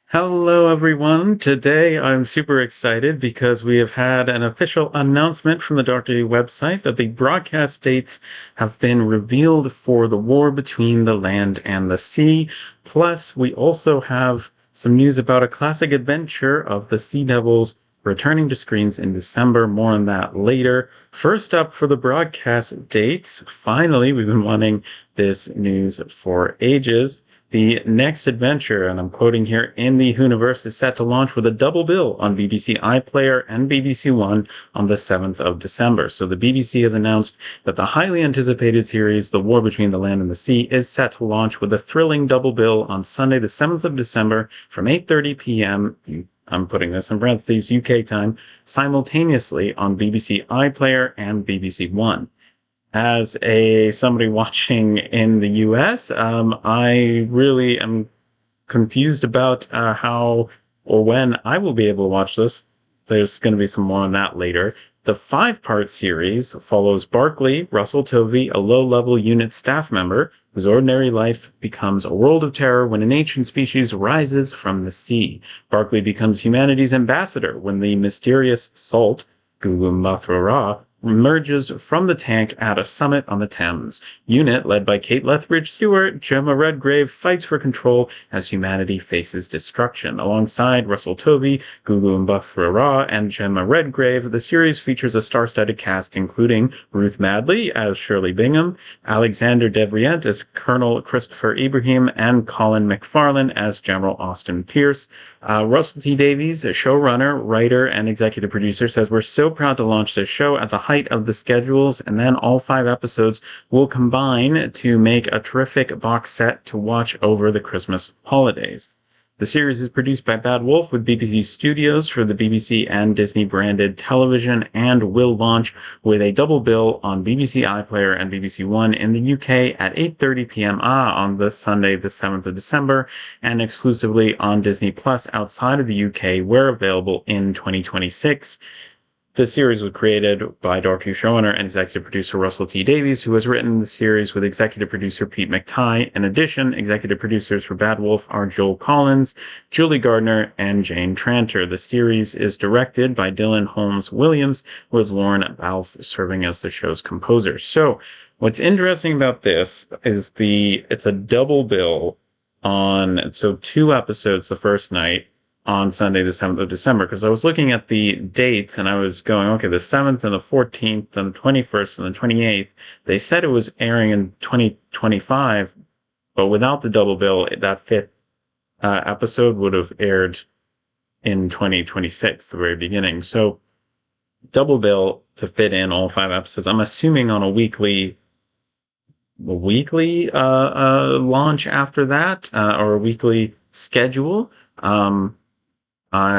Hello, everyone. Today I'm super excited because we have had an official announcement from the Doctor Who website that the broadcast dates have been revealed for the war between the land and the sea. Plus, we also have some news about a classic adventure of the Sea Devils returning to screens in December. More on that later. First up for the broadcast dates, finally, we've been wanting this news for ages. The next adventure, and I'm quoting here, in the Whoniverse is set to launch with a double bill on BBC iPlayer and BBC One on the 7th of December. So the BBC has announced that the highly anticipated series, The War Between the Land and the Sea, is set to launch with a thrilling double bill on Sunday, the 7th of December from 8:30 p.m. I'm putting this in parentheses, UK time, simultaneously on BBC iPlayer and BBC One. As somebody watching in the US, I really am confused about how or when I will be able to watch this. There's going to be some more on that later. The five-part series follows Barclay Russell Tovey, a low-level unit staff member whose ordinary life becomes a world of terror when an ancient species rises from the sea. Barclay becomes humanity's ambassador when the mysterious Salt, Gugu Mbatha-Raw, emerges from the tank at a summit on the Thames. Unit, led by Kate Lethbridge-Stewart, Gemma Redgrave fights for control as humanity faces destruction. Alongside Russell Tovey, Gugu Mbatha-Raw, and Gemma Redgrave, the series features a star-studded cast including Ruth Madley as Shirley Bingham, Alexander Devrient as Colonel Christopher Ibrahim, and Colin McFarlane as General Austin Pierce. Russell T Davies, a showrunner, writer, and executive producer, says, "We're so proud to launch this show at the height of the schedules, and then all 5 episodes will combine to make a terrific box set to watch over the Christmas holidays." The series is produced by Bad Wolf with BBC Studios for the BBC and Disney branded television and will launch with a double bill on BBC iPlayer and BBC One in the UK at 8:30 p.m. On the Sunday, the 7th of December, and exclusively on Disney Plus outside of the UK, where available in 2026. The series was created by Doctor Who showrunner and executive producer Russell T Davies, who has written the series with executive producer Pete McTighe. In addition, executive producers for Bad Wolf are Joel Collins, Julie Gardner, and Jane Tranter. The series is directed by Dylan Holmes Williams, with Lauren Balfe serving as the show's composer. So, what's interesting about this is it's a double bill on, so 2 episodes the first night, on Sunday, the 7th of December, because I was looking at the dates and I was going, okay, the 7th and the 14th and the 21st and the 28th, they said it was airing in 2025, but without the double bill, that fifth episode would have aired in 2026, the very beginning. So double bill to fit in all 5 episodes. I'm assuming on a weekly launch after that, or a weekly schedule.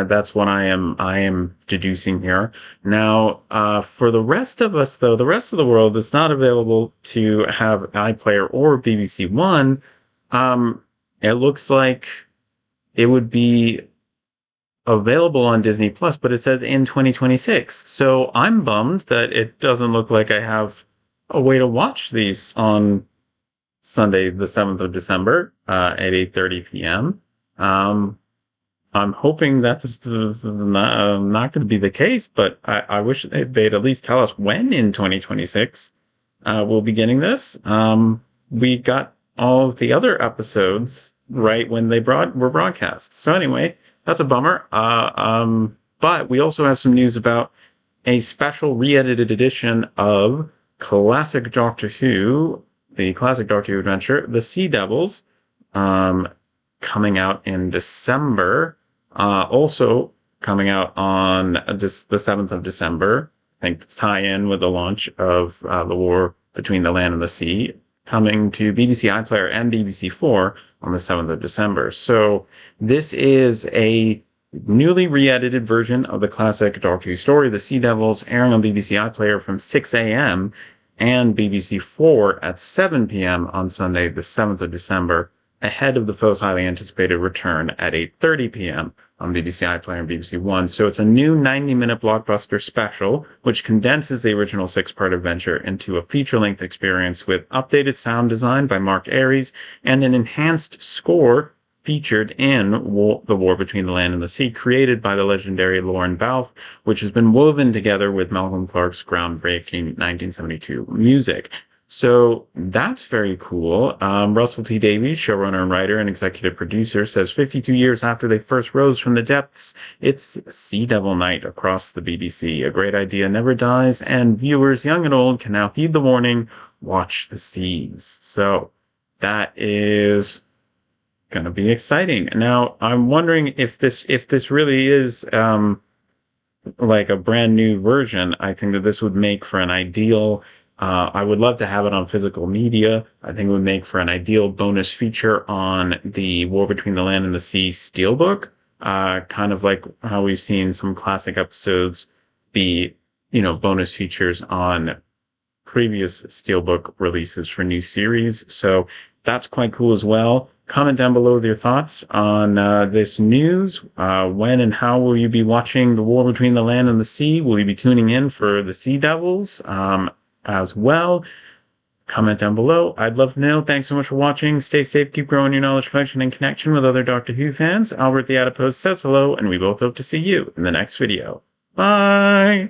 That's what I am deducing here. Now, for the rest of us, though, the rest of the world that's not available to have iPlayer or BBC One, it looks like it would be available on Disney Plus, but it says in 2026. So I'm bummed that it doesn't look like I have a way to watch these on Sunday, the 7th of December, at 8:30 p.m. I'm hoping that's not going to be the case, but I wish they'd at least tell us when in 2026 we'll be getting this. We got all of the other episodes right when they were broadcast. So anyway, that's a bummer. But we also have some news about a special re-edited edition of Classic Doctor Who, the Classic Doctor Who adventure, The Sea Devils, coming out in December. Also coming out on the 7th of December. I think it's tie-in with the launch of The War Between the Land and the Sea, coming to BBC iPlayer and BBC4 on the 7th of December. So this is a newly re-edited version of the classic Doctor Who story, The Sea Devils, airing on BBC iPlayer from 6 a.m. and BBC4 at 7 p.m. on Sunday, the 7th of December, ahead of the Foe's highly anticipated return at 8:30 p.m. on BBC iPlayer and BBC One. So it's a new 90-minute blockbuster special, which condenses the original 6-part adventure into a feature-length experience with updated sound design by Mark Aries and an enhanced score featured in The War Between the Land and the Sea, created by the legendary Lorne Balfe, which has been woven together with Malcolm Clark's groundbreaking 1972 music. So that's very cool. Russell T Davies, showrunner and writer and executive producer, says 52 years after they first rose from the depths, it's Sea Devil Night across the BBC. A great idea never dies, and viewers, young and old, can now heed the warning, watch the seas. So that is going to be exciting. Now, I'm wondering if this really is like a brand new version. I think that this would make for an ideal. I would love to have it on physical media. I think it would make for an ideal bonus feature on the War Between the Land and the Sea Steelbook. Kind of like how we've seen some classic episodes be, bonus features on previous Steelbook releases for new series. So that's quite cool as well. Comment down below with your thoughts on this news. When and how will you be watching The War Between the Land and the Sea? Will you be tuning in for the Sea Devils as well? Comment down below. I'd love to know. Thanks so much for watching. Stay safe, keep growing your knowledge collection and connection with other Doctor Who fans. Albert the Adipose says hello, and we both hope to see you in the next video. Bye!